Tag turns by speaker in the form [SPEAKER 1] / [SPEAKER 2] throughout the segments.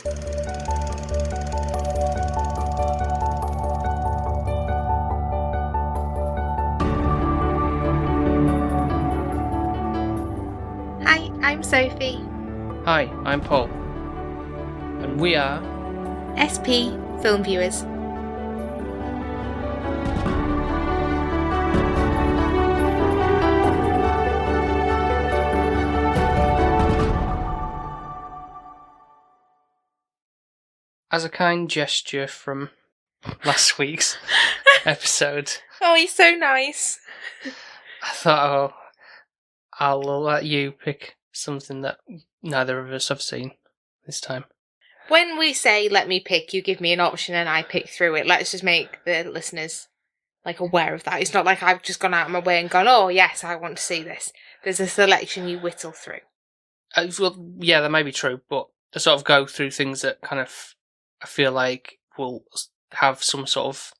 [SPEAKER 1] Hi, I'm Sophie.
[SPEAKER 2] Hi, I'm Paul. And we are
[SPEAKER 1] SP Film Viewers.
[SPEAKER 2] as a kind gesture from last week's episode,
[SPEAKER 1] Oh, he's so nice.
[SPEAKER 2] I thought, I'll let you pick something that neither of us have seen this time.
[SPEAKER 1] When we say let me pick, you give me an option and I pick through it. Let's just make the listeners aware of that. It's not like I've just gone out of my way and gone, oh yes, I want to see this. There's a selection you whittle through.
[SPEAKER 2] Well, yeah, that may be true, but I sort of go through things that kind of I feel like will have some sort of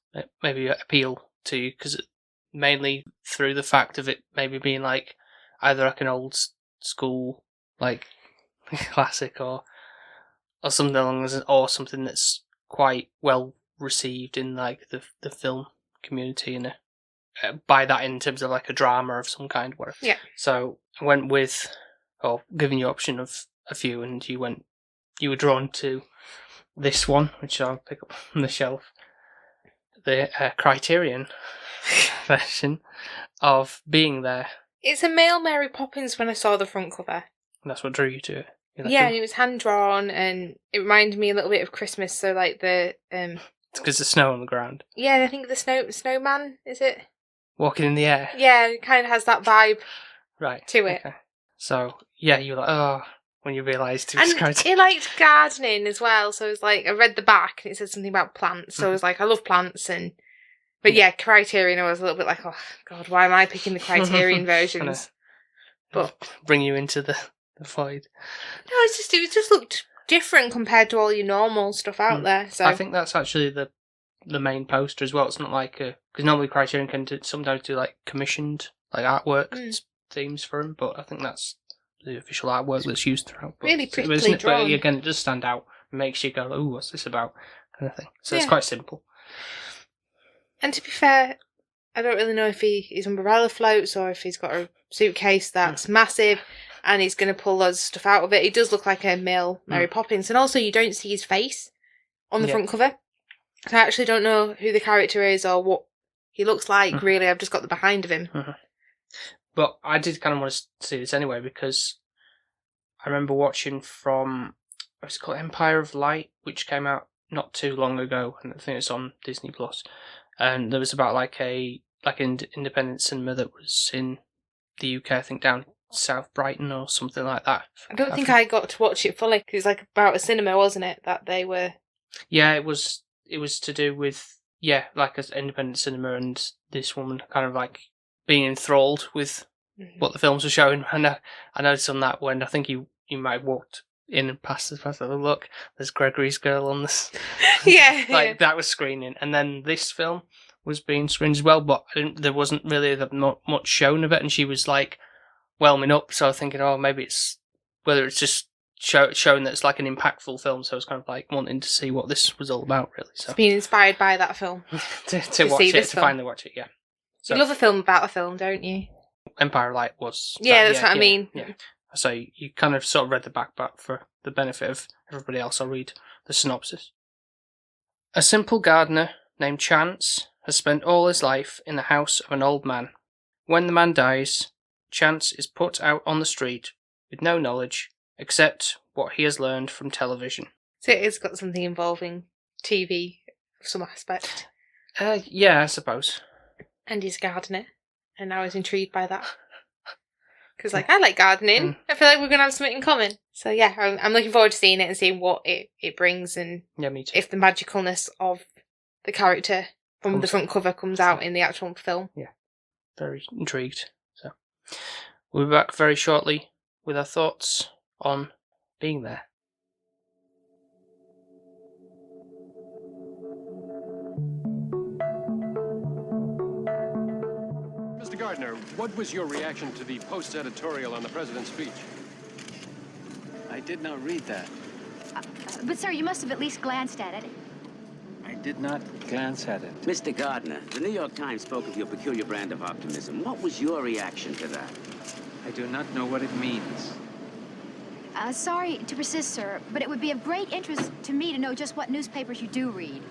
[SPEAKER 2] maybe appeal to you, because mainly through the fact of it maybe being like either like an old school like classic or something along those, or something that's quite well received in like the film community, and by that in terms of like a drama of some kind, whatever.
[SPEAKER 1] Yeah.
[SPEAKER 2] So I went with, or giving you option of a few, and you were drawn to this one, which I'll pick up from the shelf, the Criterion version of Being There.
[SPEAKER 1] It's a male Mary Poppins when I saw the front cover.
[SPEAKER 2] And that's what drew you to it.
[SPEAKER 1] Yeah, and it was hand drawn, and it reminded me a little bit of Christmas. So like the
[SPEAKER 2] It's because there's snow on the ground.
[SPEAKER 1] Yeah, I think the snowman, is it?
[SPEAKER 2] Walking in the air.
[SPEAKER 1] Yeah, it kind of has that vibe.
[SPEAKER 2] Right.
[SPEAKER 1] To it.
[SPEAKER 2] Okay. So yeah, you were like, oh, when you realised it was
[SPEAKER 1] And he liked gardening as well, so it was like, I read the back and it said something about plants, so I was like, I love plants, but yeah, Criterion, I was a little bit like, oh god, why am I picking the Criterion versions? But
[SPEAKER 2] bring you into the void.
[SPEAKER 1] No, it just looked different compared to all your normal stuff out there. So
[SPEAKER 2] I think that's actually the main poster as well. It's not like because normally Criterion can sometimes do like commissioned like artwork themes for them, but I think that's the official artwork that's used throughout. But
[SPEAKER 1] really prettily drawn.
[SPEAKER 2] But again, it does stand out. It makes you go, "Ooh, what's this about?" kind of thing. So it's
[SPEAKER 1] Yeah.
[SPEAKER 2] quite simple.
[SPEAKER 1] And to be fair, I don't really know if his umbrella floats or if he's got a suitcase that's massive and he's going to pull loads of stuff out of it. He does look like a male Mary Poppins. And also, you don't see his face on the front cover. So I actually don't know who the character is or what he looks like, really. I've just got the behind of him.
[SPEAKER 2] But I did kind of want to see this anyway, because I remember watching from, what's it called, Empire of Light, which came out not too long ago, and I think it's on Disney Plus. And there was about like an independent cinema that was in the UK, I think down South Brighton or something like that.
[SPEAKER 1] I don't think I got to watch it fully, because it's like about a cinema, wasn't it, that they were...
[SPEAKER 2] Yeah, it was to do with, like an independent cinema, and this woman kind of like being enthralled with what the films were showing. And I noticed on that when I think you might have walked in and passed the look, there's Gregory's Girl on this. That was screening, and then this film was being screened as well, but there wasn't really much shown of it, and she was like whelming up, so I was thinking, oh, maybe it's whether it's just showing that it's like an impactful film, so I was kind of like wanting to see what this was all about, really. So
[SPEAKER 1] it's being inspired by that film.
[SPEAKER 2] to watch it, to finally watch it, yeah. So,
[SPEAKER 1] you love a film about a film, don't you?
[SPEAKER 2] Empire of Light was...
[SPEAKER 1] that's what I mean.
[SPEAKER 2] Yeah. So you kind of sort of read the back for the benefit of everybody else. I'll read the synopsis. A simple gardener named Chance has spent all his life in the house of an old man. When the man dies, Chance is put out on the street with no knowledge except what he has learned from television.
[SPEAKER 1] So it's got something involving TV of some aspect.
[SPEAKER 2] Yeah, I suppose.
[SPEAKER 1] And he's a gardener, and I was intrigued by that. Because, I like gardening. I feel like we're going to have something in common. So, yeah, I'm looking forward to seeing it and seeing what it brings, and
[SPEAKER 2] me too.
[SPEAKER 1] If the magicalness of the character from the front cover comes out in the actual film.
[SPEAKER 2] Yeah, very intrigued. So, we'll be back very shortly with our thoughts on Being There.
[SPEAKER 3] Mr. Gardner, what was your reaction to the Post's editorial on the president's speech?
[SPEAKER 4] I did not read that. But, sir, you must have at least glanced at it.
[SPEAKER 5] I did not glance at it.
[SPEAKER 6] Mr. Gardner, the New York Times spoke of your peculiar brand of optimism. What was your reaction to that?
[SPEAKER 5] I do not know what it means.
[SPEAKER 4] Sorry to persist, sir, but it would be of great interest to me to know just what newspapers you do read.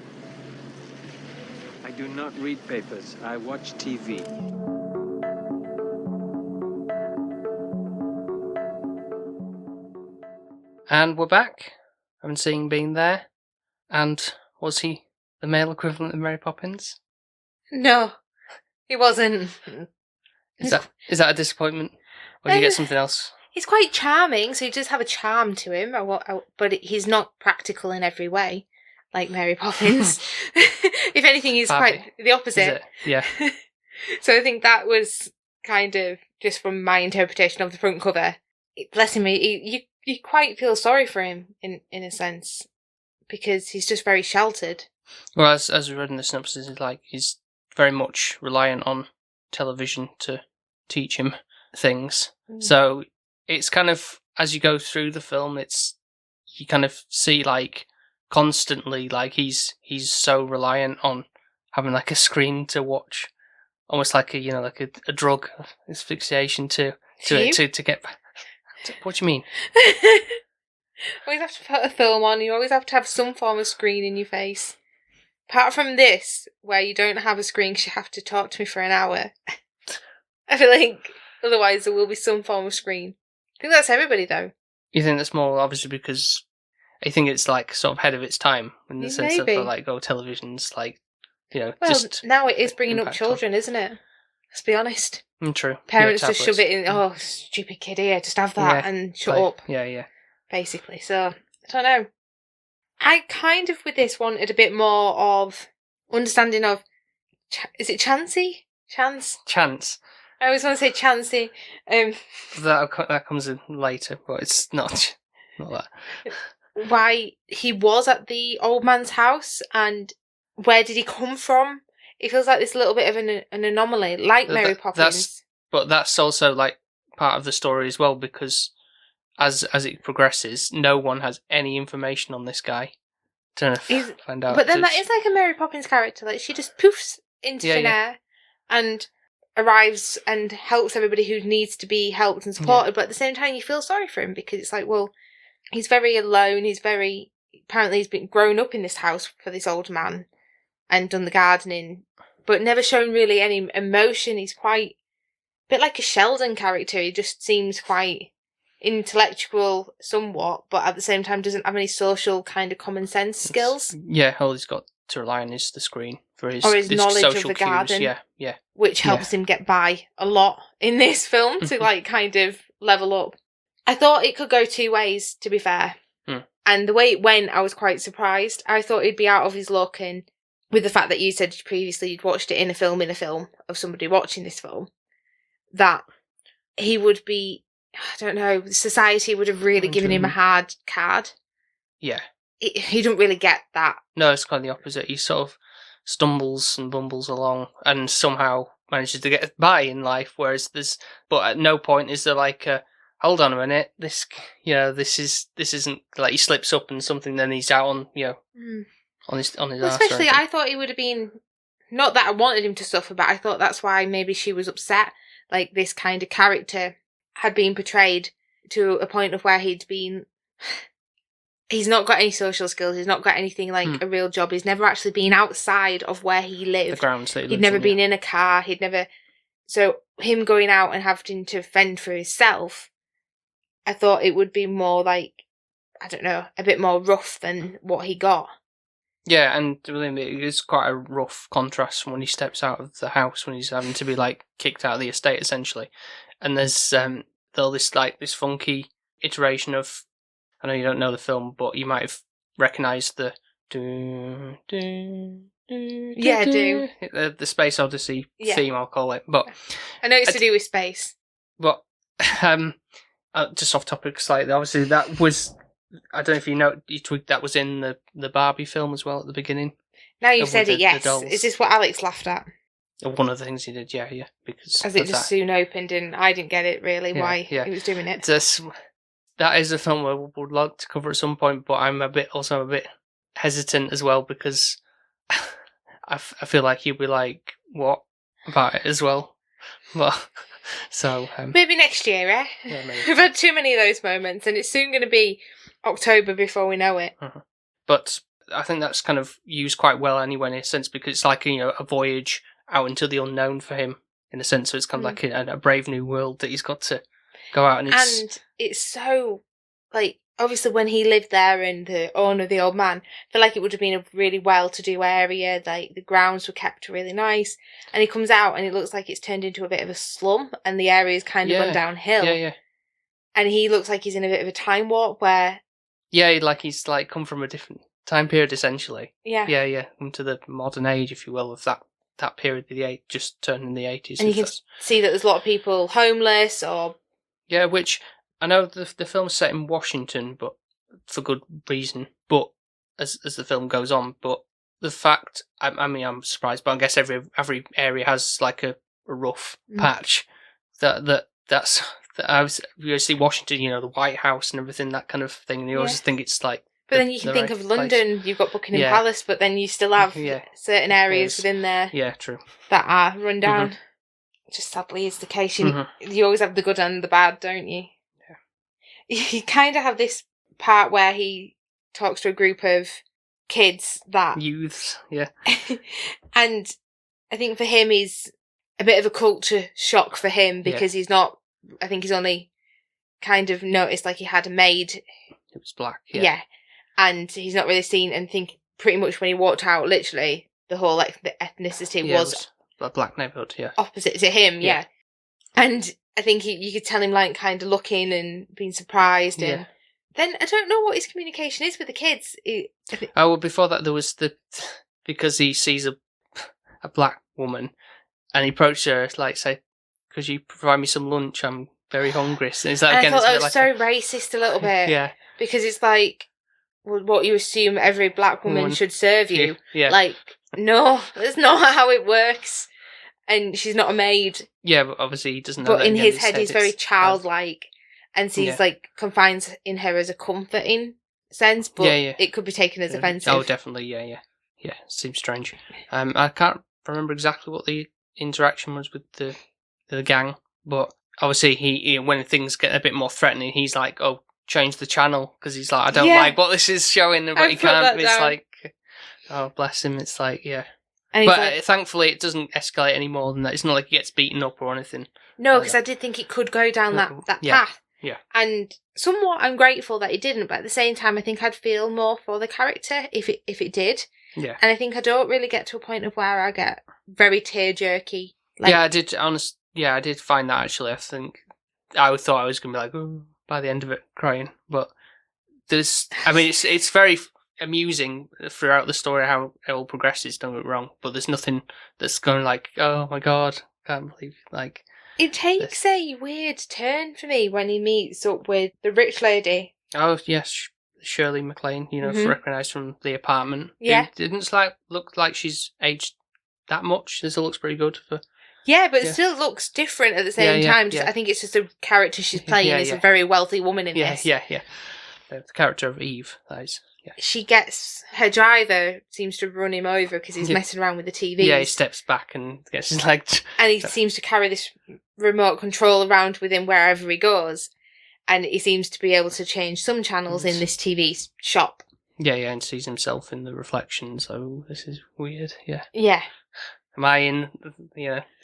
[SPEAKER 5] I do not read papers. I watch TV.
[SPEAKER 2] And we're back. Haven't seen being there. And was he the male equivalent of Mary Poppins?
[SPEAKER 1] No, he wasn't.
[SPEAKER 2] Is that a disappointment? Or do you get something else?
[SPEAKER 1] He's quite charming, so he does have a charm to him, but he's not practical in every way, like Mary Poppins. If anything, he's quite the opposite.
[SPEAKER 2] Yeah.
[SPEAKER 1] So I think that was kind of, just from my interpretation of the front cover, bless him, you quite feel sorry for him, in a sense, because he's just very sheltered.
[SPEAKER 2] Well, as we read in the synopsis, he's very much reliant on television to teach him things. So it's kind of, as you go through the film, you kind of see constantly he's so reliant on having a screen to watch, almost like a drug asphyxiation to get back. What do you mean?
[SPEAKER 1] Always have to put a film on. You always have to have some form of screen in your face. Apart from this, where you don't have a screen because you have to talk to me for an hour. I feel like otherwise there will be some form of screen. I think that's everybody, though.
[SPEAKER 2] You think that's more obviously because I think it's sort of ahead of its time in the sense of television's
[SPEAKER 1] now it is bringing up children, isn't it? Let's be honest.
[SPEAKER 2] True.
[SPEAKER 1] Parents just shove it in. Oh, stupid kid here, just have that and shut up.
[SPEAKER 2] Yeah.
[SPEAKER 1] Basically, so I don't know. I kind of with this wanted a bit more of understanding of. Is it Chansey? Chance. I always want to say Chansey.
[SPEAKER 2] That comes in later, but it's not that.
[SPEAKER 1] Why he was at the old man's house and where did he come from? It feels like this little bit of an anomaly, like Mary Poppins.
[SPEAKER 2] But that's also part of the story as well, because as it progresses, no one has any information on this guy to find out.
[SPEAKER 1] But then that is like a Mary Poppins character. She just poofs into thin air and arrives and helps everybody who needs to be helped and supported. But at the same time, you feel sorry for him because it's he's very alone. Apparently he's been grown up in this house for this old man and done the gardening, but never shown really any emotion. He's quite a bit like a Sheldon character. He just seems quite intellectual somewhat, but at the same time doesn't have any social kind of common sense skills.
[SPEAKER 2] Yeah, all he's got to rely on is the screen for his
[SPEAKER 1] knowledge of the
[SPEAKER 2] cues.
[SPEAKER 1] garden.
[SPEAKER 2] Yeah.
[SPEAKER 1] Which helps him get by a lot in this film to kind of level up. I thought it could go two ways, to be fair. And the way it went, I was quite surprised. I thought he'd be out of his luck, and with the fact that you said previously you'd watched it in a film of somebody watching this film, that he would be, I don't know, society would have really given him a hard card.
[SPEAKER 2] Yeah.
[SPEAKER 1] He don't really get that.
[SPEAKER 2] No, it's kind of the opposite. He sort of stumbles and bumbles along and somehow manages to get by in life, but at no point is there hold on a minute, this isn't he slips up and something, then he's out on on his arse.
[SPEAKER 1] Especially, I thought he would have been, not that I wanted him to suffer, but I thought that's why maybe she was upset. This kind of character had been portrayed to a point of where he's not got any social skills, he's not got anything a real job, he's never actually been outside of where he lived.
[SPEAKER 2] The grounds that he
[SPEAKER 1] he'd never been in a car, so him going out and having to fend for himself, I thought it would be more I don't know, a bit more rough than what he got.
[SPEAKER 2] Yeah, and it is quite a rough contrast from when he steps out of the house, when he's having to be kicked out of the estate essentially. And there's this funky iteration of, I know you don't know the film, but you might have recognised the
[SPEAKER 1] Yeah, I do.
[SPEAKER 2] The Space Odyssey theme, I'll call it. But
[SPEAKER 1] I know it's to do with space.
[SPEAKER 2] But just off topic slightly, obviously that was, I don't know if you tweaked, that was in the Barbie film as well at the beginning.
[SPEAKER 1] Now you've said it, yes. Is this what Alex laughed at?
[SPEAKER 2] One of the things he did, yeah. Because
[SPEAKER 1] as it just soon opened and I didn't get it really, why he was doing it.
[SPEAKER 2] that is a film I would like to cover at some point, but I'm also a bit hesitant as well because I feel like you'll be like, what about it as well? But so
[SPEAKER 1] maybe next year, eh?
[SPEAKER 2] Yeah, maybe.
[SPEAKER 1] We've had too many of those moments, and it's soon going to be October before we know it.
[SPEAKER 2] But I think that's kind of used quite well anyway, in a sense, because it's like, you know, a voyage out into the unknown for him, in a sense. So it's kind of like a brave new world that he's got to go out, and
[SPEAKER 1] it's so, like, obviously when he lived there and the owner, the old man, I feel like it would have been a really well-to-do area. Like, the grounds were kept really nice, and he comes out and it looks like it's turned into a bit of a slum, and the area's kind of gone downhill.
[SPEAKER 2] Yeah.
[SPEAKER 1] And he looks like he's in a bit of a time warp where...
[SPEAKER 2] Yeah, like he's like come from a different time period, essentially.
[SPEAKER 1] Yeah.
[SPEAKER 2] Into the modern age, if you will, of that period of the just turning the 80s.
[SPEAKER 1] And you can see that there's a lot of people homeless or...
[SPEAKER 2] Yeah, which I know the film's set in Washington, but for good reason. But as the film goes on, but the fact, I mean, I'm surprised, but I guess every area has like a rough patch. You see Washington, you know, the White House and everything, that kind of thing. And you always think it's like.
[SPEAKER 1] But then you can think of London. You've got Buckingham Palace, but then you still have certain areas within there.
[SPEAKER 2] Yeah, true.
[SPEAKER 1] That are run down. Just sadly is the case. You always have the good and the bad, don't you? Yeah. You kind of have this part where he talks to a group of kids that...
[SPEAKER 2] Youths, yeah.
[SPEAKER 1] And I think for him, he's a bit of a culture shock for him because he's not... I think he's only kind of noticed like he had a maid.
[SPEAKER 2] It was black,
[SPEAKER 1] yeah. And he's not really seen, and think pretty much when he walked out, literally, the whole, like, the ethnicity was
[SPEAKER 2] a black neighbourhood,
[SPEAKER 1] opposite to him, And I think you could tell him, like, kind of looking and being surprised, and then I don't know what his communication is with the kids.
[SPEAKER 2] Before that, there was because he sees a black woman, and he approached her, like, say, could you provide me some lunch? I'm very hungry. So is that,
[SPEAKER 1] and
[SPEAKER 2] again,
[SPEAKER 1] I thought that was
[SPEAKER 2] like
[SPEAKER 1] so racist a little bit. Because it's like, what you assume every black woman should serve you. Like, no, that's not how it works. And she's not a maid.
[SPEAKER 2] Yeah, but obviously he doesn't know.
[SPEAKER 1] But in his head, he's very childlike, and sees like confines in her as a comforting sense. But it could be taken as offensive.
[SPEAKER 2] Oh, definitely, yeah. Seems strange. I can't remember exactly what the interaction was with the gang, but obviously he when things get a bit more threatening, he's like, "Oh, change the channel," because he's like, "I don't like what this is showing," but he can't. It's like, oh, bless him. It's like, And but thankfully, it doesn't escalate any more than that. It's not like he gets beaten up or anything.
[SPEAKER 1] No, because I did think it could go down that path.
[SPEAKER 2] Yeah.
[SPEAKER 1] And somewhat I'm grateful that it didn't, but at the same time, I think I'd feel more for the character if it did.
[SPEAKER 2] Yeah.
[SPEAKER 1] And I think I don't really get to a point of where I get very tear-jerky.
[SPEAKER 2] I did. I did find that, actually. I think I thought I was going to be like, oh, by the end of it, crying. But it's very amusing throughout the story how it all progresses, don't get me wrong, but there's nothing that's going like, oh my god, can't believe, like...
[SPEAKER 1] It takes a weird turn for me when he meets up with the rich lady.
[SPEAKER 2] Oh, yes, Shirley MacLaine, recognised from the apartment.
[SPEAKER 1] Yeah.
[SPEAKER 2] It didn't look like she's aged that much. It still looks pretty good for...
[SPEAKER 1] Yeah, but it still looks different at the same time. I think it's just a character she's playing is a very wealthy woman in this.
[SPEAKER 2] Yeah. The character of Eve, that is. Yeah.
[SPEAKER 1] She gets... Her driver seems to run him over because he's messing around with the TV.
[SPEAKER 2] Yeah, he steps back and gets his leg...
[SPEAKER 1] And he seems to carry this remote control around with him wherever he goes. And he seems to be able to change some channels in this TV shop.
[SPEAKER 2] Yeah, and sees himself in the reflection, so this is weird, yeah.
[SPEAKER 1] Yeah.
[SPEAKER 2] Am I in,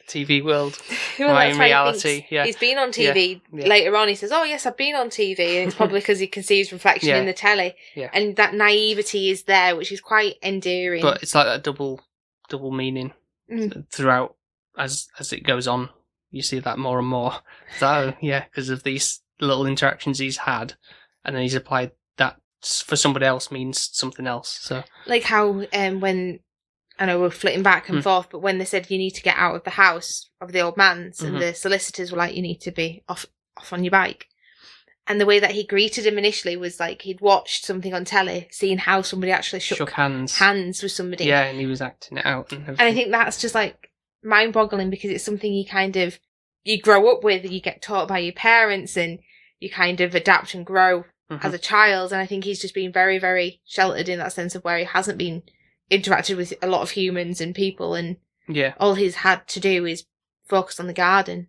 [SPEAKER 2] TV world? Am I in reality? Yeah.
[SPEAKER 1] He's been on TV. Yeah. Later on, he says, "Oh yes, I've been on TV," and it's probably because he can see his reflection in the telly.
[SPEAKER 2] Yeah.
[SPEAKER 1] And that naivety is there, which is quite endearing.
[SPEAKER 2] But it's like that double meaning throughout as it goes on. You see that more and more. So because of these little interactions he's had, and then he's applied that for somebody else means something else. So
[SPEAKER 1] like how when. I know we're flitting back and forth, but when they said you need to get out of the house of the old man's, and the solicitors were like, you need to be off on your bike. And the way that he greeted him initially was like he'd watched something on telly, seeing how somebody actually shook hands with somebody.
[SPEAKER 2] Yeah, and he was acting it out. And
[SPEAKER 1] I think that's just like mind-boggling because it's something you grow up with, you get taught by your parents, and you kind of adapt and grow as a child. And I think he's just been very, very sheltered in that sense of where he hasn't been interacted with a lot of humans and people, and all he's had to do is focus on the garden.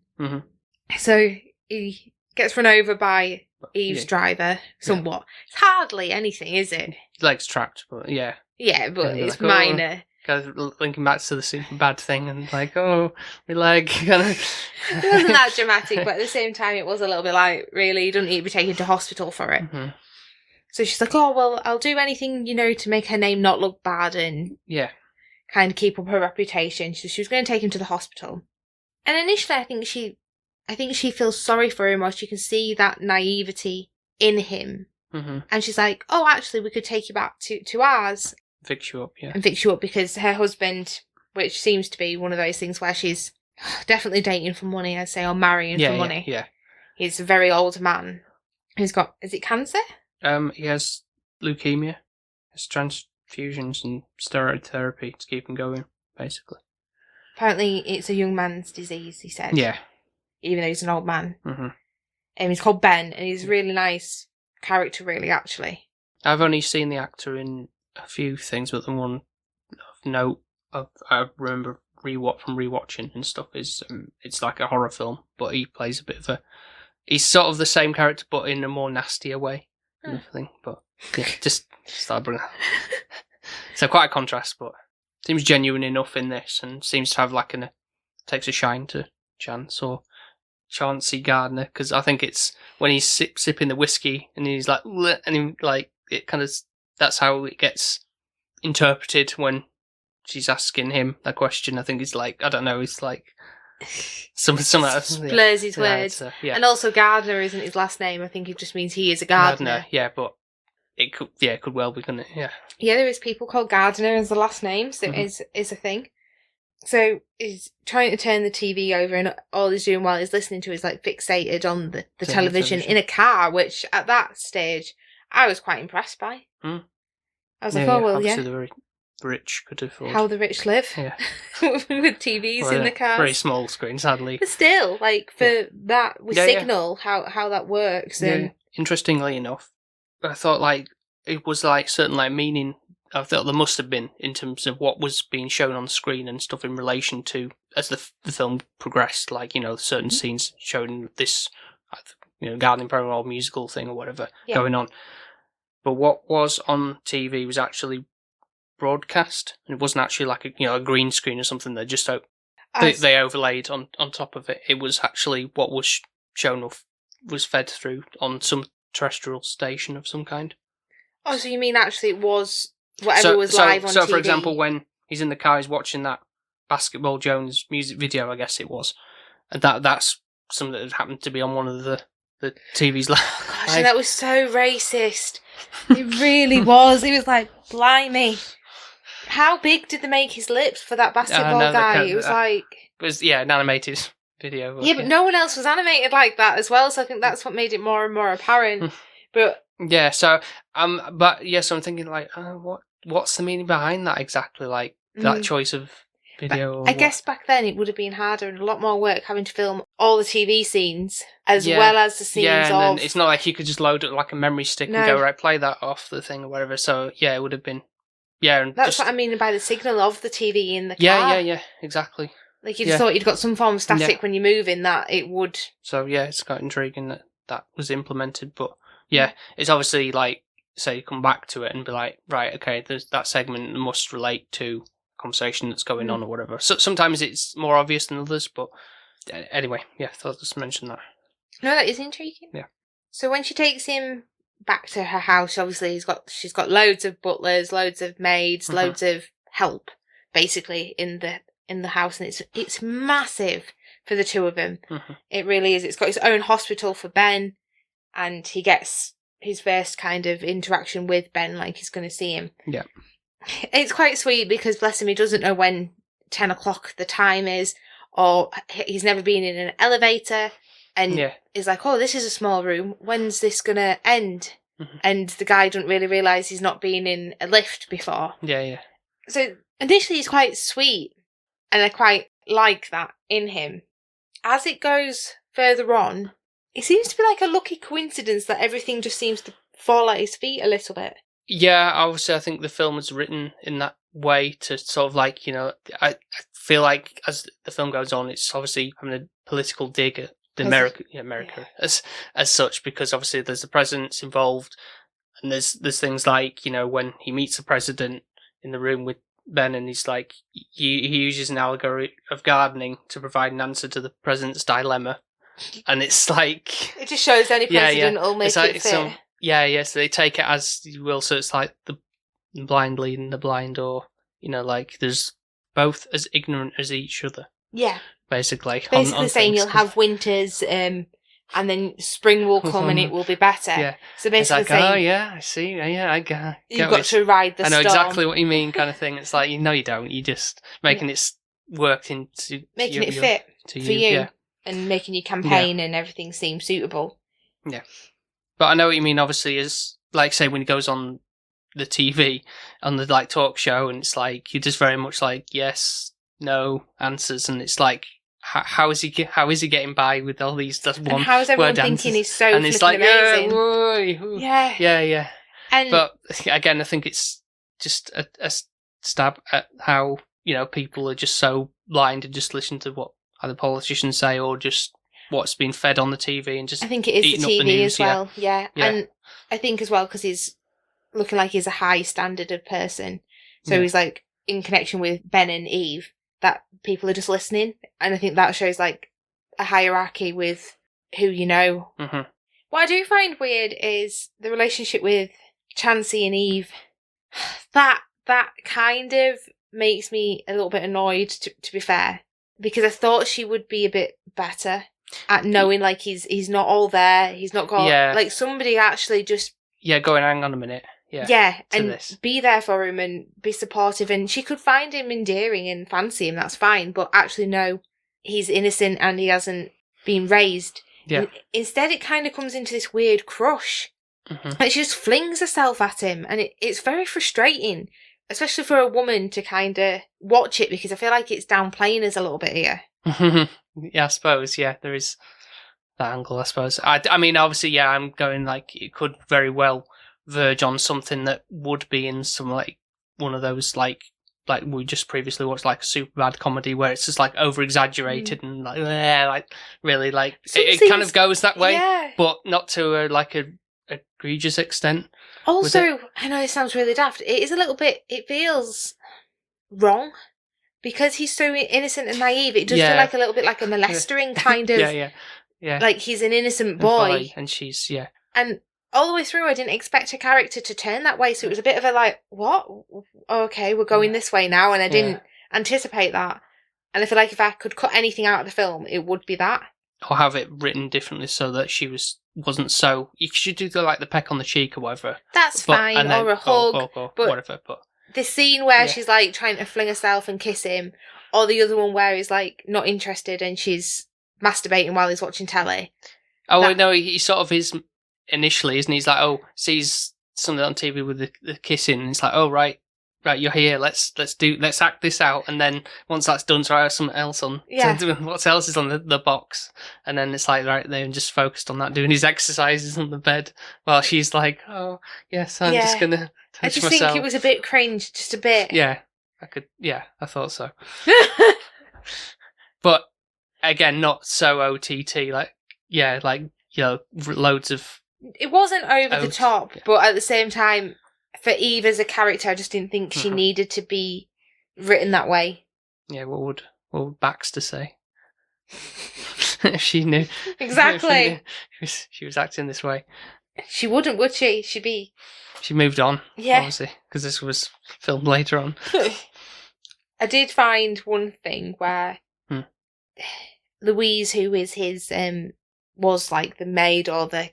[SPEAKER 1] So he gets run over by Eve's driver somewhat. It's hardly anything, is it?
[SPEAKER 2] His leg's trapped, but yeah.
[SPEAKER 1] Yeah, but it's
[SPEAKER 2] like,
[SPEAKER 1] minor.
[SPEAKER 2] Kind of linking back to the super bad thing, and like, oh, my leg. Kind of.
[SPEAKER 1] It wasn't that dramatic, but at the same time, it was a little bit like, really, you don't need to be taken to hospital for it. So she's like, oh, well, I'll do anything, to make her name not look bad and kind of keep up her reputation. So she was going to take him to the hospital. And initially, I think she feels sorry for him, or she can see that naivety in him. And she's like, oh, actually, we could take you back to ours.
[SPEAKER 2] Fix you up, yeah.
[SPEAKER 1] And fix you up, because her husband, which seems to be one of those things where she's definitely dating for money, I'd say, or marrying for money.
[SPEAKER 2] Yeah.
[SPEAKER 1] He's a very old man who's got, is it cancer?
[SPEAKER 2] He has leukemia, has transfusions and steroid therapy to keep him going, basically.
[SPEAKER 1] Apparently, it's a young man's disease, he said.
[SPEAKER 2] Yeah.
[SPEAKER 1] Even though he's an old man. He's called Ben, and he's a really nice character, really, actually.
[SPEAKER 2] I've only seen the actor in a few things, but the one of note I remember rewatching and stuff is it's like a horror film, but he plays a bit of he's sort of the same character, but in a more nastier way. Kind of thing. But yeah, just thought I'd bring that. So quite a contrast, but seems genuine enough in this, and seems to have like takes a shine to Chance or Chauncey Gardner, because I think it's when he's sipping the whiskey and he's like, bleh, and he, like it kind of, that's how it gets interpreted when she's asking him that question. I think it's like, I don't know, it's like some
[SPEAKER 1] blurs his words. And also Gardner isn't his last name. I think it just means he is a gardener.
[SPEAKER 2] Yeah, but it could well be, couldn't it? Yeah,
[SPEAKER 1] there is people called Gardner as the last name, so it is a thing. So he's trying to turn the TV over, and all he's doing while he's listening to is like fixated on the television in a car, which at that stage I was quite impressed by. I was like, oh, well,
[SPEAKER 2] obviously the very rich could afford.
[SPEAKER 1] How the rich live.
[SPEAKER 2] Yeah.
[SPEAKER 1] With TVs in the cars.
[SPEAKER 2] Very small screen, sadly.
[SPEAKER 1] But still, like, for that, with Signal, how that works. And
[SPEAKER 2] interestingly enough, I thought, like, it was, like, certain, like, meaning, I thought there must have been, in terms of what was being shown on screen and stuff in relation to, as the film progressed, like, certain scenes showing this, gardening program or musical thing or whatever going on. But what was on TV was actually broadcast, and it wasn't actually like a green screen or something that just they overlaid on top of it. It was actually what was shown off, was fed through on some terrestrial station of some kind.
[SPEAKER 1] Oh, so you mean actually it was whatever was live on TV? So,
[SPEAKER 2] for example, when he's in the car, he's watching that Basketball Jones music video, I guess it was, and that's something that had happened to be on one of the TV's live.
[SPEAKER 1] Gosh, and that was so racist. It really was. He was like, blimey. How big did they make his lips for that basketball guy? It was like...
[SPEAKER 2] It was, an animated video.
[SPEAKER 1] But no one else was animated like that as well, so I think that's what made it more and more apparent. But...
[SPEAKER 2] Yeah, so... so I'm thinking, like, what's the meaning behind that exactly? Like, that choice of video?
[SPEAKER 1] I guess back then it would have been harder and a lot more work having to film all the TV scenes as well as the scenes
[SPEAKER 2] and
[SPEAKER 1] of...
[SPEAKER 2] then it's not like you could just load it like a memory stick and go, right, play that off the thing or whatever. So, yeah, it would have been... Yeah, and
[SPEAKER 1] that's what I mean by the signal of the TV in the car.
[SPEAKER 2] Yeah, exactly.
[SPEAKER 1] Like you'd thought you'd got some form of static when you move in that it would...
[SPEAKER 2] So, yeah, it's quite intriguing that was implemented, but it's obviously like, say, you come back to it and be like, right, okay, there's that segment must relate to conversation that's going on or whatever. So sometimes it's more obvious than others, but anyway, I thought I'd just mention that.
[SPEAKER 1] No, that is intriguing.
[SPEAKER 2] Yeah. So
[SPEAKER 1] when she takes him back to her house, obviously she's got loads of butlers, loads of maids, loads of help, basically in the house, and it's massive for the two of them. It really is. It's got its own hospital for Ben, and he gets his first kind of interaction with Ben, like he's going to see him.
[SPEAKER 2] Yeah.
[SPEAKER 1] It's quite sweet because, bless him, he doesn't know when 10 o'clock the time is, or he's never been in an elevator, and is like, oh, this is a small room. When's this going to end? And the guy doesn't really realise he's not been in a lift before.
[SPEAKER 2] Yeah.
[SPEAKER 1] So initially he's quite sweet, and I quite like that in him. As it goes further on, it seems to be like a lucky coincidence that everything just seems to fall at his feet a little bit.
[SPEAKER 2] Yeah, obviously I think the film was written in that way to sort of like, I feel like as the film goes on, it's obviously having a political dig at the America as such, because obviously there's the presidents involved, and there's things like, when he meets the president in the room with Ben, and he's like, he uses an allegory of gardening to provide an answer to the president's dilemma, and it's like
[SPEAKER 1] it just shows any president will make it fit.
[SPEAKER 2] So they take it as you will, so it's like the blind leading the blind, or like there's both as ignorant as each other. Yeah, basically on
[SPEAKER 1] saying you'll have winters, and then spring will come and it will be better.
[SPEAKER 2] Yeah,
[SPEAKER 1] so basically
[SPEAKER 2] it's like, saying, oh yeah, I see, yeah, I get
[SPEAKER 1] you've got to ride the storm.
[SPEAKER 2] I know exactly what you mean, kind of thing. It's like, no, you don't. You just making it work into
[SPEAKER 1] making it fit for you, and making your campaign and everything seem suitable.
[SPEAKER 2] Yeah. But I know what you mean, obviously, is like, say, when he goes on the TV, on the like talk show, and it's like, you're just very much like, yes, no answers, and it's like, how is he getting by with all these just one word answers?
[SPEAKER 1] How is everyone thinking he's so and it's like, amazing?
[SPEAKER 2] Yeah. But again, I think it's just a stab at how, people are just so blind and just listen to what other politicians say, or just what's being fed on the TV, and just
[SPEAKER 1] I think it is the TV news, as well. Yeah. And I think as well, because he's looking like he's a high standarded person, so he's like in connection with Ben and Eve, that people are just listening, and I think that shows like a hierarchy with who you know.
[SPEAKER 2] Mm-hmm.
[SPEAKER 1] What I do find weird is the relationship with Chansey and Eve. That kind of makes me a little bit annoyed, to be fair, because I thought she would be a bit better at knowing like he's not all there, he's not got like somebody actually just
[SPEAKER 2] going, hang on a minute, and
[SPEAKER 1] be there for him and be supportive, and she could find him endearing and fancy him, that's fine, but actually no, he's innocent and he hasn't been raised. Instead it kind of comes into this weird crush. Like she just flings herself at him, and it's very frustrating, especially for a woman to kind of watch it, because I feel like it's downplaying us a little bit here.
[SPEAKER 2] Yeah, I suppose. Yeah, there is that angle, I suppose. I mean, obviously, I'm going like it could very well verge on something that would be in some like one of those like we just previously watched, like a super bad comedy where it's just like over exaggerated and like really like it kind of goes that way, but not to a egregious extent.
[SPEAKER 1] Also, I know it sounds really daft. It is a little bit. It feels wrong. Because he's so innocent and naive, it does feel like a little bit like a molestering kind of.
[SPEAKER 2] Yeah.
[SPEAKER 1] Like he's an innocent boy.
[SPEAKER 2] And she's,
[SPEAKER 1] And all the way through, I didn't expect her character to turn that way, so it was a bit of a like, what? Okay, we're going this way now, and I didn't anticipate that. And I feel like if I could cut anything out of the film, it would be that.
[SPEAKER 2] Or have it written differently so that she wasn't so. You should do the peck on the cheek or whatever.
[SPEAKER 1] That's fine, or a hug,
[SPEAKER 2] or whatever, but.
[SPEAKER 1] The scene where she's like trying to fling herself and kiss him, or the other one where he's like not interested and she's masturbating while he's watching telly.
[SPEAKER 2] Oh, no, he sort of is initially, isn't he? He's like, sees something on TV with the kissing, and it's like, oh, right, you're here. Let's act this out, and then once that's done, try something else on.
[SPEAKER 1] Yeah.
[SPEAKER 2] What else is on the box? And then it's like right there, and just focused on that, doing his exercises on the bed, while she's like, oh yes, I'm just gonna.
[SPEAKER 1] I just think it was a bit cringe, just a bit.
[SPEAKER 2] Yeah, I thought so. But again, not so OTT. Loads of.
[SPEAKER 1] It wasn't over the top, but at the same time, for Eve as a character, I just didn't think she needed to be written that way.
[SPEAKER 2] Yeah, what would Baxter say? If she knew
[SPEAKER 1] exactly,
[SPEAKER 2] she was acting this way.
[SPEAKER 1] She wouldn't, would she? She
[SPEAKER 2] moved on, obviously, because this was filmed later on.
[SPEAKER 1] I did find one thing where Louise, who is his, was like the maid or the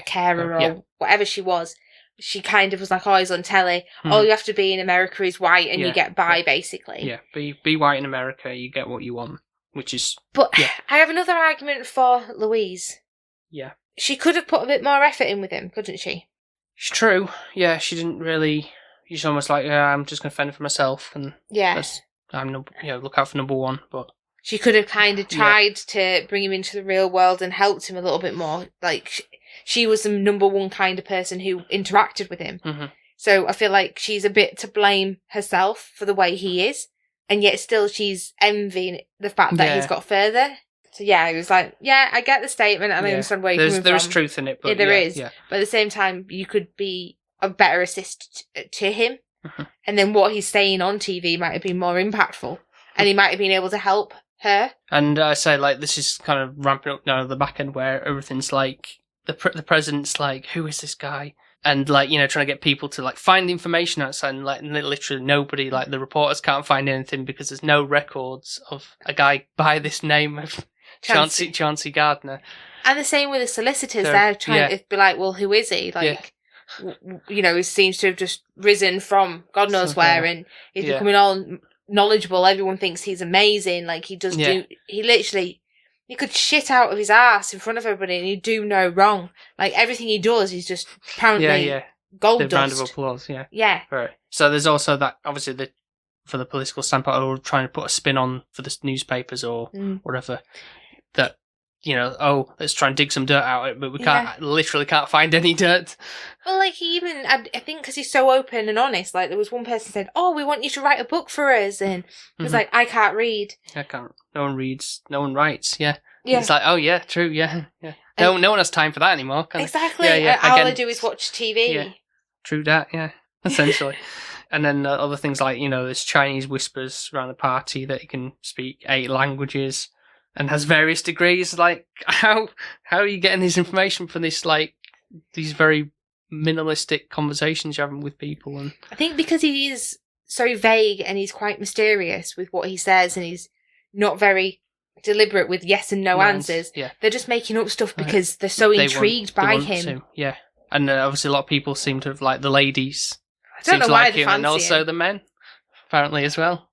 [SPEAKER 1] carer or whatever she was, she kind of was like, oh, he's on telly. All you have to be in America is white and you get by, basically.
[SPEAKER 2] Yeah, be white in America, you get what you want, which is...
[SPEAKER 1] But I have another argument for Louise.
[SPEAKER 2] Yeah.
[SPEAKER 1] She could have put a bit more effort in with him, couldn't she?
[SPEAKER 2] It's true. Yeah, she didn't really. She's almost like, I'm just going to fend for myself, and I'm look out for number one. But
[SPEAKER 1] she could have kind of tried to bring him into the real world and helped him a little bit more. Like, she was the number one kind of person who interacted with him.
[SPEAKER 2] Mm-hmm.
[SPEAKER 1] So I feel like she's a bit to blame herself for the way he is. And yet still she's envying the fact that he's got further. So yeah, it was like, yeah, I get the statement and I understand where you're coming from.
[SPEAKER 2] There is truth in it. But
[SPEAKER 1] there is.
[SPEAKER 2] Yeah.
[SPEAKER 1] But at the same time, you could be a better assist to him.
[SPEAKER 2] Mm-hmm.
[SPEAKER 1] And then what he's saying on TV might have been more impactful. And he might have been able to help her.
[SPEAKER 2] And I say, like, this is kind of ramping up now at the back end where everything's like, the president's like, who is this guy? And, like, you know, trying to get people to, like, find information outside, and, like, literally nobody, like, the reporters can't find anything because there's no records of a guy by this name of Chauncey Gardner.
[SPEAKER 1] And the same with the solicitors. They're trying to be like, well, who is he? Like, you know, he seems to have just risen from God knows where, and he's becoming all knowledgeable. Everyone thinks he's amazing. Like, he does he could shit out of his ass in front of everybody and he'd do no wrong. Like, everything he does is just apparently gold dust.
[SPEAKER 2] Round of applause,
[SPEAKER 1] Yeah.
[SPEAKER 2] Right. So there's also that, obviously, for the political standpoint, or trying to put a spin on for the newspapers or whatever, that, you know, let's try and dig some dirt out of it, but we literally can't find any dirt.
[SPEAKER 1] Well, like, he even, I think because he's so open and honest, like, there was one person said, we want you to write a book for us, and he was like, I can't read.
[SPEAKER 2] I can't. No one reads, no one writes,
[SPEAKER 1] Yeah.
[SPEAKER 2] It's like, oh, yeah, true, yeah. No one has time for that anymore.
[SPEAKER 1] Exactly.
[SPEAKER 2] Yeah.
[SPEAKER 1] All I do is watch TV.
[SPEAKER 2] Yeah. True that, yeah, essentially. And then other things like, you know, there's Chinese whispers around the party that he can speak 8 languages and has various degrees. Like, how are you getting this information from this, like, these very minimalistic conversations you're having with people? And
[SPEAKER 1] I think because he is so vague and he's quite mysterious with what he says, and he's not very deliberate with yes and no answers.
[SPEAKER 2] Yeah.
[SPEAKER 1] They're just making up stuff because they're so intrigued by him.
[SPEAKER 2] Yeah. And obviously a lot of people seem to have, like, the ladies.
[SPEAKER 1] I don't know why
[SPEAKER 2] like him, and also the men, apparently, as well.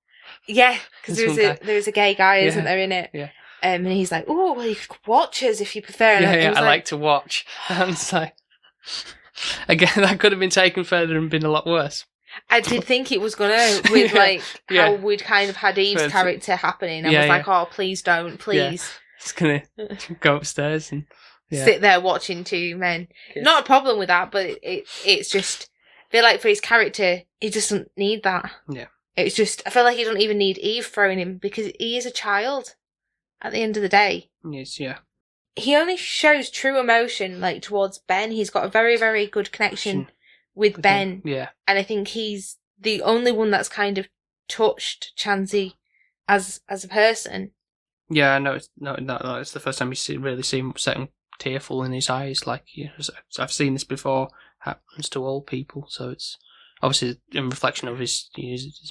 [SPEAKER 2] Yeah,
[SPEAKER 1] because there's a gay guy, isn't there, in it?
[SPEAKER 2] Yeah.
[SPEAKER 1] And he's like, well, you could watch us if you prefer. And
[SPEAKER 2] I like to watch. And so, again, that could have been taken further and been a lot worse.
[SPEAKER 1] I did think it was gonna, with like how we'd kind of had Eve's character happening. I was like, oh, please don't, please.
[SPEAKER 2] It's gonna go upstairs and
[SPEAKER 1] sit there watching 2 men. Yes. Not a problem with that, but it's just, I feel like for his character, he doesn't need that.
[SPEAKER 2] Yeah.
[SPEAKER 1] It's just, I feel like he doesn't even need Eve throwing him because he is a child at the end of the day.
[SPEAKER 2] Yes, yeah.
[SPEAKER 1] He only shows true emotion, like, towards Ben. He's got a very, very good connection with Ben.
[SPEAKER 2] Yeah.
[SPEAKER 1] And I think he's the only one that's kind of touched Chansey as a person.
[SPEAKER 2] Yeah, no, it's the first time you really see him setting tearful in his eyes. Like, I've seen this before, happens to all people, so it's obviously in reflection of his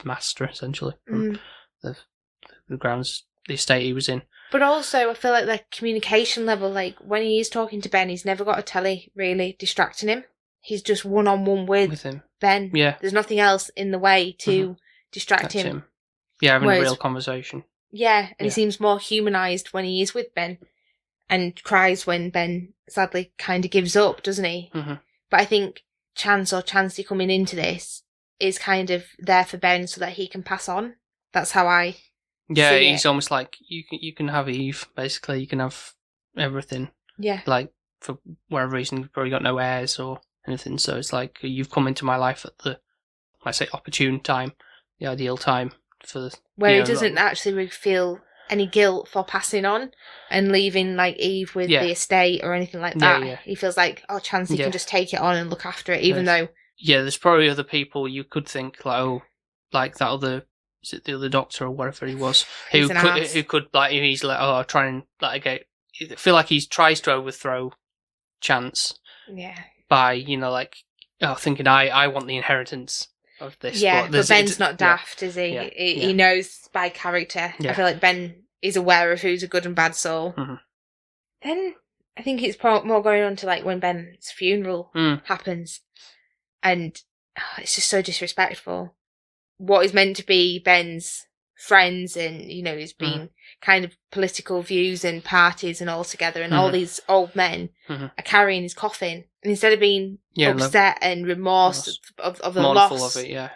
[SPEAKER 2] master, essentially, from the grounds, the estate he was in.
[SPEAKER 1] But also, I feel like the communication level, like, when he is talking to Ben, he's never got a telly really distracting him. He's just one-on-one with him. Ben.
[SPEAKER 2] Yeah.
[SPEAKER 1] There's nothing else in the way to distract him.
[SPEAKER 2] Yeah, having a real conversation.
[SPEAKER 1] Yeah, and he seems more humanised when he is with Ben, and cries when Ben sadly kind of gives up, doesn't he?
[SPEAKER 2] Mm-hmm.
[SPEAKER 1] But I think Chansey coming into this is kind of there for Ben so that he can pass on. That's how I see
[SPEAKER 2] he's almost like, you can have Eve, basically. You can have everything.
[SPEAKER 1] Yeah.
[SPEAKER 2] Like, for whatever reason, you've probably got no heirs or anything, so it's like, you've come into my life at the, I say, opportune time, the ideal time for
[SPEAKER 1] where he doesn't actually feel any guilt for passing on and leaving, like, Eve with the estate or anything like that. Yeah. He feels like, Chansey can just take it on and look after it, even though...
[SPEAKER 2] Yeah, there's probably other people you could think, like, like that other... Is it the other doctor or whatever he was? Who could, like, he's like, try and, like, I feel like he tries to overthrow Chance.
[SPEAKER 1] Yeah.
[SPEAKER 2] By, like, thinking, I want the inheritance of this.
[SPEAKER 1] Yeah, but Ben's not daft, is he? He knows by character. Yeah. I feel like Ben is aware of who's a good and bad soul.
[SPEAKER 2] Mm-hmm.
[SPEAKER 1] Then I think it's more going on to, like, when Ben's funeral happens. And it's just so disrespectful. What is meant to be Ben's friends and, he's been kind of political views and parties and all together, and all these old men are carrying his coffin. And instead of being upset and remorse of the loss
[SPEAKER 2] of it,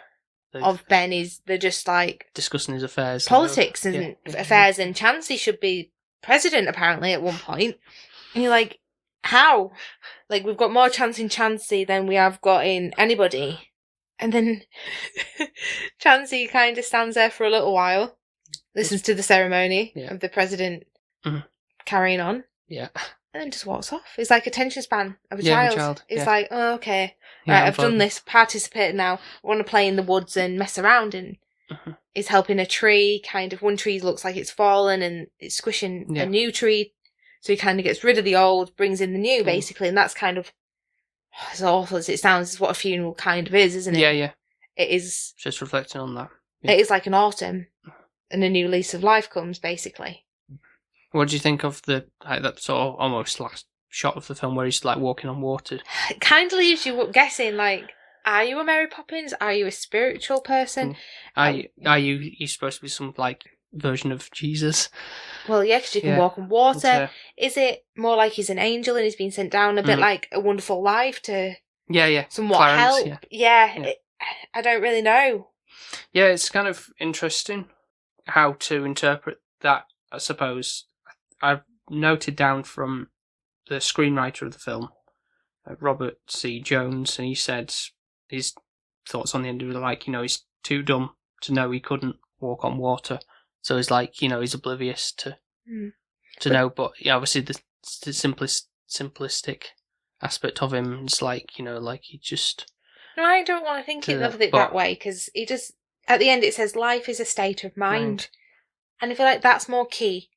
[SPEAKER 1] of Ben is they're just like
[SPEAKER 2] discussing his affairs.
[SPEAKER 1] Politics and affairs, and Chansey should be president apparently at one point. And you're like, how? Like, we've got more chance in Chansey than we have got in anybody. And then Chansey kind of stands there for a little while, listens to the ceremony of the president carrying on.
[SPEAKER 2] Yeah.
[SPEAKER 1] And then just walks off. It's like attention span of a child. It's like, oh, okay.
[SPEAKER 2] Yeah,
[SPEAKER 1] Right, I've done this, participated now. I want to play in the woods and mess around. And he's helping a tree. Kind of one tree looks like it's fallen and it's squishing a new tree. So he kind of gets rid of the old, brings in the new, basically. And that's kind of, as awful as it sounds, is what a funeral kind of is, isn't it?
[SPEAKER 2] Yeah, yeah.
[SPEAKER 1] It is.
[SPEAKER 2] Just reflecting on that. Yeah.
[SPEAKER 1] It is like an autumn and a new lease of life comes, basically.
[SPEAKER 2] What do you think of that sort of almost last shot of the film where he's like walking on water?
[SPEAKER 1] It kind of leaves you guessing, like, are you a Mary Poppins? Are you a spiritual person?
[SPEAKER 2] Are you supposed to be some like version of Jesus?
[SPEAKER 1] Well, yeah, because you can walk on water. Is it more like he's an angel and he's been sent down a bit like A Wonderful Life to somewhat
[SPEAKER 2] Clarence,
[SPEAKER 1] help? Yeah. I don't really know.
[SPEAKER 2] Yeah, it's kind of interesting how to interpret that, I suppose. I've noted down from the screenwriter of the film, Robert C. Jones, and he said his thoughts on the end were like, he's too dumb to know he couldn't walk on water. So he's like, he's oblivious to know. But obviously the simplistic aspect of him is like, like he just...
[SPEAKER 1] No, I don't want to think of it that way, because he just... At the end it says life is a state of mind. And I feel like that's more key.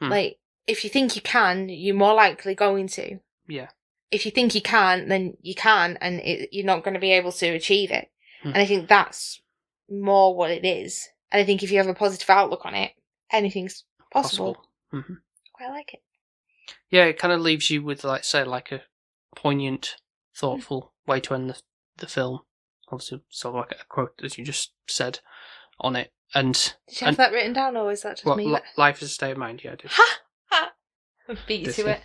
[SPEAKER 1] Like, if you think you can, you're more likely going to.
[SPEAKER 2] Yeah.
[SPEAKER 1] If you think you can't, then you can, and you're not going to be able to achieve it. And I think that's more what it is. And I think if you have a positive outlook on it, anything's possible.
[SPEAKER 2] Mm-hmm.
[SPEAKER 1] Quite like it.
[SPEAKER 2] Yeah, it kind of leaves you with, like, say, like a poignant, thoughtful way to end the film. Obviously, sort of like a quote, as you just said, on it. And
[SPEAKER 1] did you have that written down, or is that just me?
[SPEAKER 2] Life is a state of mind, yeah, I did.
[SPEAKER 1] Ha! Ha! I beat you to it.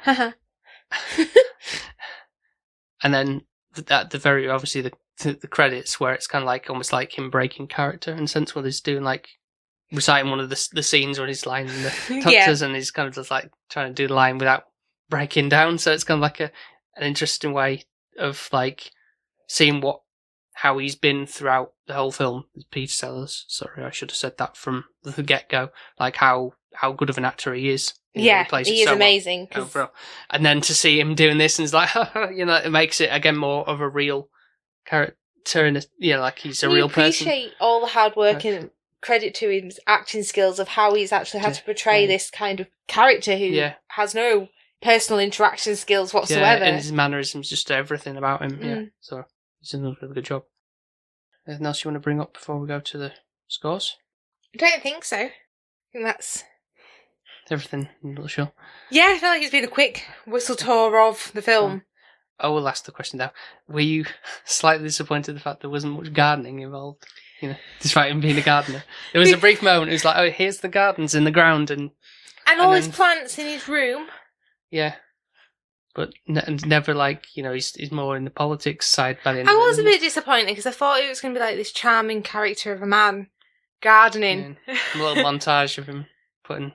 [SPEAKER 1] Ha
[SPEAKER 2] And then at the very, obviously, the credits, where it's kind of like almost like him breaking character in a sense, where he's doing like reciting one of the scenes when he's lying in the doctors and he's kind of just like trying to do the line without breaking down. So it's kind of like an interesting way of like seeing how he's been throughout the whole film. Peter Sellers, sorry, I should have said that from the get-go, like how good of an actor he is.
[SPEAKER 1] He is so amazing.
[SPEAKER 2] And then to see him doing this, and it's like, it makes it again more of a real character, and like he's a real person.
[SPEAKER 1] You appreciate all the hard work and credit to his acting skills of how he's actually had to portray this kind of character who has no personal interaction skills whatsoever.
[SPEAKER 2] And his mannerisms, just everything about him. Yeah, so he's done a really good job. Anything else you want to bring up before we go to the scores?
[SPEAKER 1] I don't think so. I think that's
[SPEAKER 2] everything in a nutshell.
[SPEAKER 1] Yeah, I feel like it's been a quick whistle tour of the film.
[SPEAKER 2] I will ask the question now. Were you slightly disappointed the fact there wasn't much gardening involved? Despite him being a gardener. There was a brief moment, it was like, oh, here's the gardens in the ground and
[SPEAKER 1] all his plants in his room.
[SPEAKER 2] Yeah. But never like, he's more in the politics side by the end
[SPEAKER 1] I
[SPEAKER 2] of it.
[SPEAKER 1] was a bit disappointed because I thought it was going to be like this charming character of a man gardening.
[SPEAKER 2] Yeah, a little montage of him putting,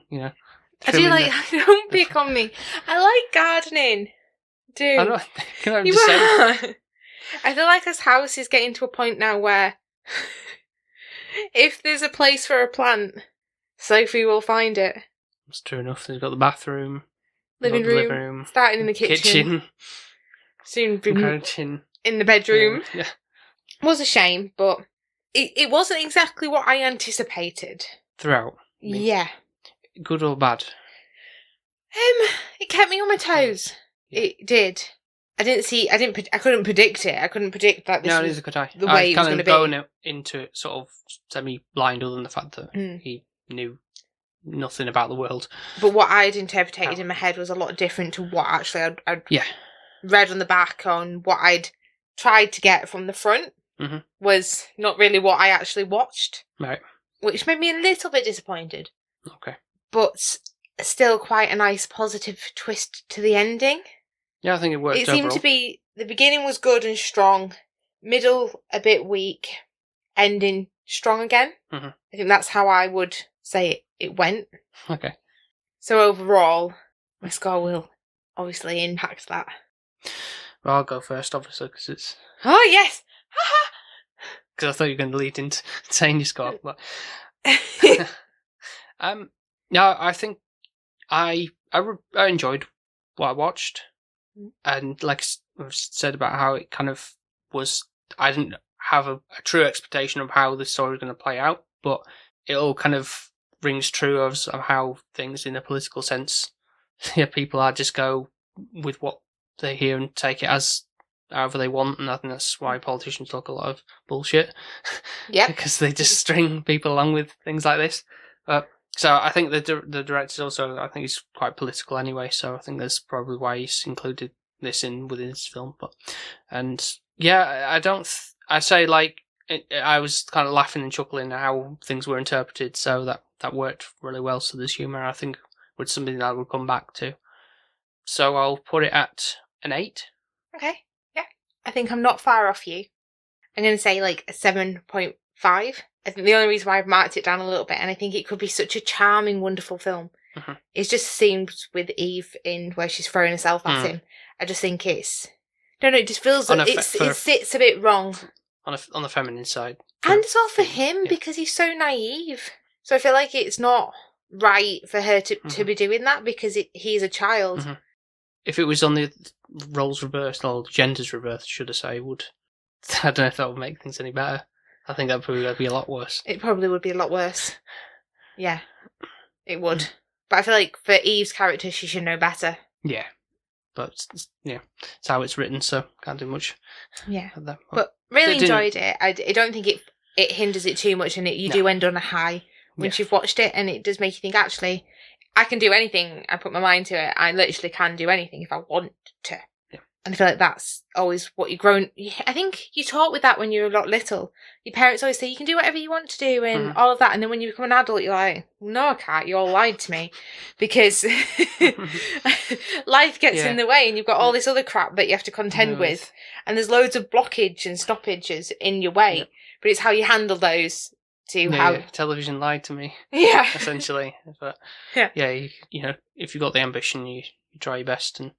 [SPEAKER 1] I do like, don't pick on me. I like gardening. Dude.
[SPEAKER 2] I'm just saying.
[SPEAKER 1] I feel like this house is getting to a point now where if there's a place for a plant, Sophie will find it.
[SPEAKER 2] That's true enough. He's got the bathroom.
[SPEAKER 1] Living room, starting in the kitchen. Soon be in the bedroom.
[SPEAKER 2] Yeah.
[SPEAKER 1] Was a shame, but it wasn't exactly what I anticipated.
[SPEAKER 2] Throughout?
[SPEAKER 1] Yeah.
[SPEAKER 2] Good or bad?
[SPEAKER 1] It kept me on my toes. Yeah. It did. I couldn't predict it. I couldn't predict that this was the way it was going to be.
[SPEAKER 2] I was going into it sort of semi-blind, other than the fact that he knew nothing about the world.
[SPEAKER 1] But what I'd interpreted in my head was a lot different to what actually I'd read on the back, on what I'd tried to get from the front was not really what I actually watched.
[SPEAKER 2] Right.
[SPEAKER 1] Which made me a little bit disappointed.
[SPEAKER 2] Okay.
[SPEAKER 1] But still quite a nice positive twist to the ending.
[SPEAKER 2] Yeah, I think it worked overall.
[SPEAKER 1] It seemed to be, the beginning was good and strong, middle a bit weak, ending strong again.
[SPEAKER 2] Mhm.
[SPEAKER 1] I think that's how I would say it went.
[SPEAKER 2] Okay.
[SPEAKER 1] So overall, my score will obviously impact that.
[SPEAKER 2] Well, I'll go first, obviously, because it's...
[SPEAKER 1] Oh, yes!
[SPEAKER 2] Because I thought you were going to lead into saying your score. But... no, I think I enjoyed what I watched. And like I've said about how it kind of was... I didn't have a true expectation of how the story was going to play out, but it all kind of rings true of how things in a political sense, people are just go with what they hear and take it as however they want, and I think that's why politicians talk a lot of bullshit.
[SPEAKER 1] Yeah.
[SPEAKER 2] Because they just string people along with things like this. So I think the director's also, I think he's quite political anyway, so I think that's probably why he's included this within his film. And yeah, I say like, I was kind of laughing and chuckling at how things were interpreted, so that worked really well. So there's humour, I think, was something that I would come back to. So I'll put it at an 8.
[SPEAKER 1] Okay, yeah. I think I'm not far off you. I'm going to say like a 7.5. I think the only reason why I've marked it down a little bit, and I think it could be such a charming, wonderful film, is just scenes with Eve in where she's throwing herself at him. I just think it's... No, it just feels like it sits a bit wrong.
[SPEAKER 2] On the feminine side.
[SPEAKER 1] And as well for him, because he's so naive. So I feel like it's not right for her to be doing that, because he's a child.
[SPEAKER 2] Mm-hmm. If it was on the roles reversed, or genders reversed, should I say, I don't know if that would make things any better. I think that probably would be a lot worse. It probably
[SPEAKER 1] would be a lot worse. Yeah, it would. But I feel like for Eve's character, she should know better.
[SPEAKER 2] Yeah. But, yeah, it's how it's written, so can't do much.
[SPEAKER 1] Yeah. But really enjoyed it. I don't think it hinders it too much, and you do end on a high once you've watched it, and it does make you think, actually, I can do anything. I put my mind to it. I literally can do anything if I want to.
[SPEAKER 2] Yeah.
[SPEAKER 1] And I feel like that's always what you're grown... I think you taught with that when you were a lot little. Your parents always say, you can do whatever you want to do and all of that. And then when you become an adult, you're like, no, I can't. You all lied to me. Because life gets in the way, and you've got all this other crap that you have to contend with. And there's loads of blockage and stoppages in your way. Yeah. But it's how you handle those
[SPEAKER 2] television lied to me.
[SPEAKER 1] Yeah.
[SPEAKER 2] Essentially. But you know, if you've got the ambition, you try your best, and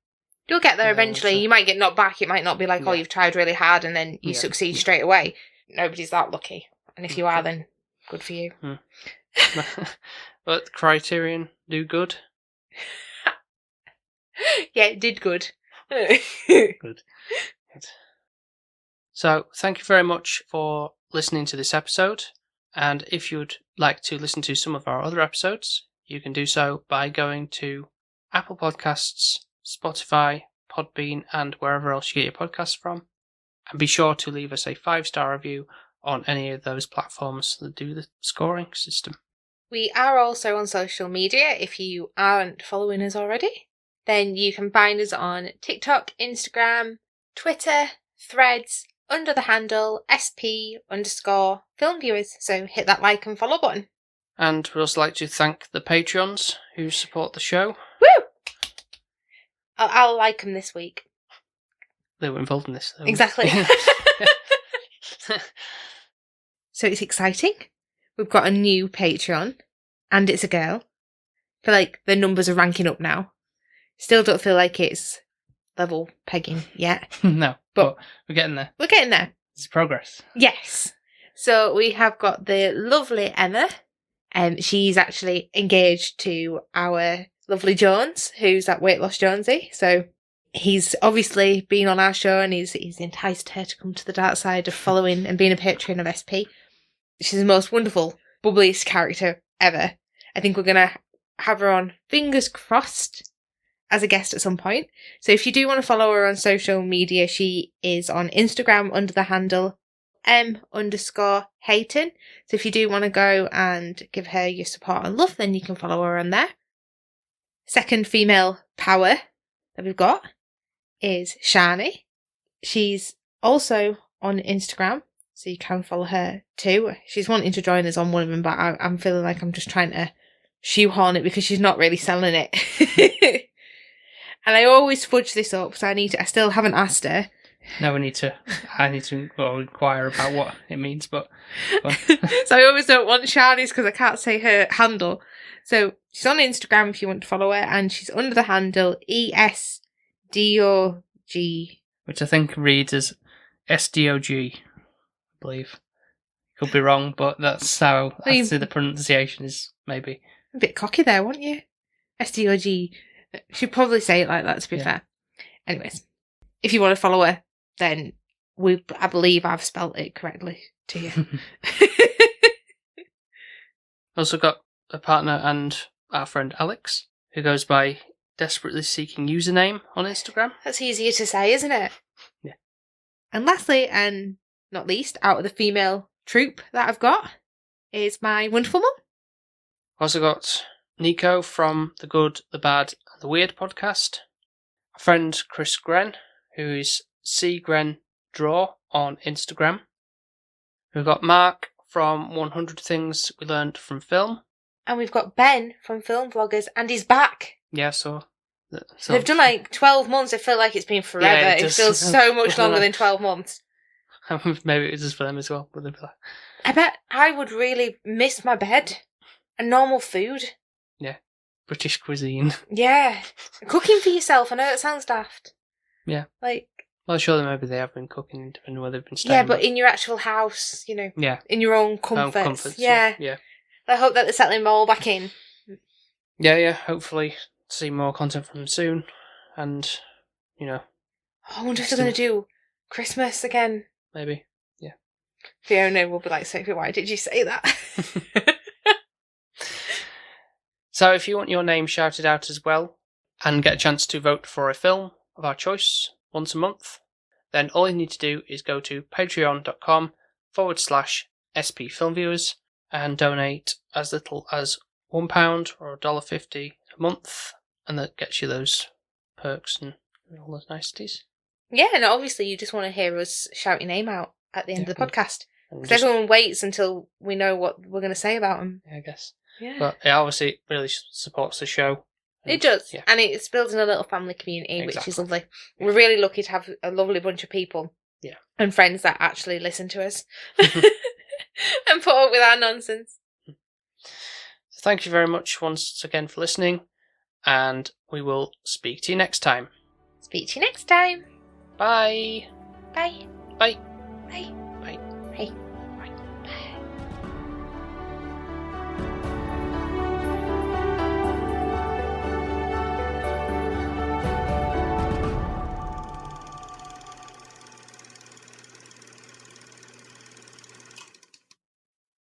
[SPEAKER 1] you'll get there eventually. You might get knocked back. It might not be like, oh, you've tried really hard and then you succeed straight away. Nobody's that lucky. And if you are, then good for you.
[SPEAKER 2] But Criterion do good.
[SPEAKER 1] Yeah, it did good.
[SPEAKER 2] Good. So, thank you very much for listening to this episode. And if you'd like to listen to some of our other episodes, you can do so by going to Apple Podcasts, Spotify, Podbean, and wherever else you get your podcasts from. And be sure to leave us a 5-star review on any of those platforms that do the scoring system.
[SPEAKER 1] We are also on social media. If you aren't following us already, then you can find us on TikTok, Instagram, Twitter, Threads, under the handle SP_filmviewers. So hit that like and follow button.
[SPEAKER 2] And we'd also like to thank the Patreons who support the show.
[SPEAKER 1] Woo! I'll like them this week.
[SPEAKER 2] They were involved in this, though.
[SPEAKER 1] Exactly. So it's exciting. We've got a new Patreon, and it's a girl. I feel like the numbers are ranking up now. Still don't feel like it's level pegging yet.
[SPEAKER 2] No, but we're getting there.
[SPEAKER 1] We're getting there.
[SPEAKER 2] It's progress.
[SPEAKER 1] Yes. So we have got the lovely Emma. She's actually engaged to our lovely Jones, who's at Weight Loss Jonesy. So he's obviously been on our show, and he's enticed her to come to the dark side of following and being a patron of SP. She's the most wonderful, bubbliest character ever. I think we're going to have her on, fingers crossed, as a guest at some point. So if you do want to follow her on social media, she is on Instagram under the handle M_Hayton. So if you do want to go and give her your support and love, then you can follow her on there. Second female power that we've got is Shirley. She's also on Instagram, so you can follow her too. She's wanting to join us on one of them, but I'm feeling like I'm just trying to shoehorn it because she's not really selling it. And I always fudge this up, so I still haven't asked her
[SPEAKER 2] Now I need to inquire about what it means, but...
[SPEAKER 1] So I always don't want Shirley's because I can't say her handle. So she's on Instagram if you want to follow her, and she's under the handle ESDOG.
[SPEAKER 2] Which I think reads as SDOG, I believe. Could be wrong, but that's how I see the pronunciation is, maybe.
[SPEAKER 1] A bit cocky there, wouldn't you? SDOG. She'd probably say it like that, to be fair. Anyways, if you want to follow her, then I believe I've spelt it correctly to you.
[SPEAKER 2] Also got a partner and our friend Alex, who goes by Desperately Seeking Username on Instagram.
[SPEAKER 1] That's easier to say, isn't it?
[SPEAKER 2] Yeah.
[SPEAKER 1] And lastly, and not least, out of the female troupe that I've got, is my wonderful mum.
[SPEAKER 2] Also got Nico from the Good, the Bad and the Weird podcast. A friend Chris Gren, who is cgrendraw on Instagram. We've got Mark from 100 Things We Learned from Film.
[SPEAKER 1] And we've got Ben from Film Vloggers, and he's back.
[SPEAKER 2] Yeah, so
[SPEAKER 1] they've done like 12 months. I feel like it's been forever.
[SPEAKER 2] Yeah,
[SPEAKER 1] it feels so much longer than 12 months.
[SPEAKER 2] Maybe it's just for them as well. But
[SPEAKER 1] I bet I would really miss my bed and normal food.
[SPEAKER 2] Yeah, British cuisine.
[SPEAKER 1] Yeah, cooking for yourself. I know it sounds daft.
[SPEAKER 2] Yeah.
[SPEAKER 1] Like.
[SPEAKER 2] Well, surely maybe they have been cooking, depending on where they've been staying.
[SPEAKER 1] Yeah, but in your actual house, you know.
[SPEAKER 2] Yeah.
[SPEAKER 1] In your own comforts.
[SPEAKER 2] Yeah.
[SPEAKER 1] I hope that they're settling them all back in.
[SPEAKER 2] Yeah. Hopefully, see more content from them soon, and
[SPEAKER 1] I wonder if they're going to do Christmas again.
[SPEAKER 2] Maybe. Yeah.
[SPEAKER 1] Fiona will be like, Sophie, why did you say that?
[SPEAKER 2] So, if you want your name shouted out as well, and get a chance to vote for a film of our choice once a month, then all you need to do is go to patreon.com/SP Filmviewers and donate as little as £1 or $1.50 a month, and that gets you those perks and all those niceties.
[SPEAKER 1] Yeah, and obviously you just want to hear us shout your name out at the end of the podcast. Because
[SPEAKER 2] just,
[SPEAKER 1] everyone waits until we know what we're going to say about them.
[SPEAKER 2] Yeah, I guess.
[SPEAKER 1] Yeah.
[SPEAKER 2] But it obviously really supports the show.
[SPEAKER 1] It does.
[SPEAKER 2] Yeah.
[SPEAKER 1] And it's building a little family community, which is lovely.
[SPEAKER 2] Yeah.
[SPEAKER 1] We're really lucky to have a lovely bunch of people.
[SPEAKER 2] Yeah.
[SPEAKER 1] And friends that actually listen to us. And put up with our nonsense.
[SPEAKER 2] So thank you very much once again for listening. And we will speak to you next time.
[SPEAKER 1] Speak to you next time.
[SPEAKER 2] Bye.
[SPEAKER 1] Bye.
[SPEAKER 2] Bye.
[SPEAKER 1] Bye.
[SPEAKER 2] Bye.
[SPEAKER 1] Bye.